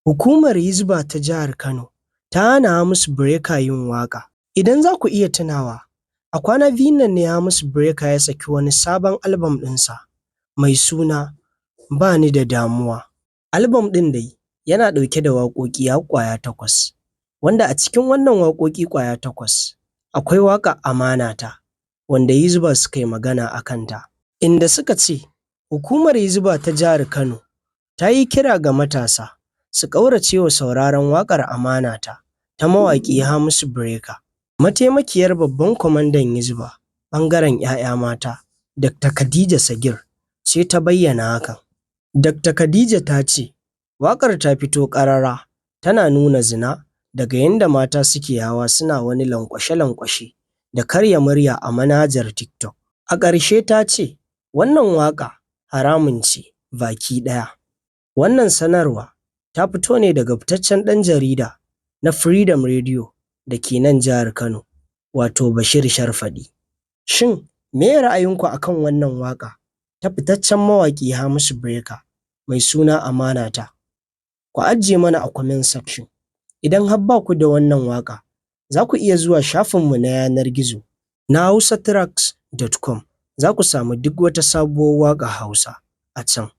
Hukumar Hizba ta Jihar Kano ta hana Hamisu Breaker yin waƙa. Idan za ku iya tunawa, a kwana biyun nan ne Hamisu Breaker ya saki wani sabon albam ɗinsa mai suna Ba Ni da Damuwa. Albam ɗin dai yana ɗauke da waƙoƙi har ƙwaya 8, wanda a cikin wannan waƙoƙi ƙwaya 8 akwai waƙar Amanata, wanda Hizba suka yi magana a kanta, inda suka ce Hukumar Hizba ta Jihar Kano ta yi kira ga matasa su ƙaurace wa sauraron waƙar Amanata ta mawaƙi Hamisu Breaker. Mataimakiyar babban kwamandan Hizba ɓangaren 'ya'ya mata, Dr. Khadija Sagir, ce ta bayyana hakan. Dr. Khadija ta ce waƙar ta fito ƙarara tana nuna zina daga yadda mata suke hawa suna wani lankwashe-lankwashe da karya murya a manhajar TikTok. A ƙarshe ta ce wannan waƙa haramun ce baki ɗaya. Wannan sanarwa ta fito ne daga fitaccen ɗan jarida na Freedom Radio da ke nan jihar Kano, wato Bashir Sharfaɗi. Shin me ra'ayinku akan wannan waƙa ta fitaccen mawaƙi Hamisu Breaker mai suna Amanata? Ku ajiye mana a comment section. Idan har ba ku da wannan waƙa, za ku iya zuwa shafinmu na yanar gizo na hausatracks.com. Za ku samu duk wata sabuwar waƙa Hausa a can.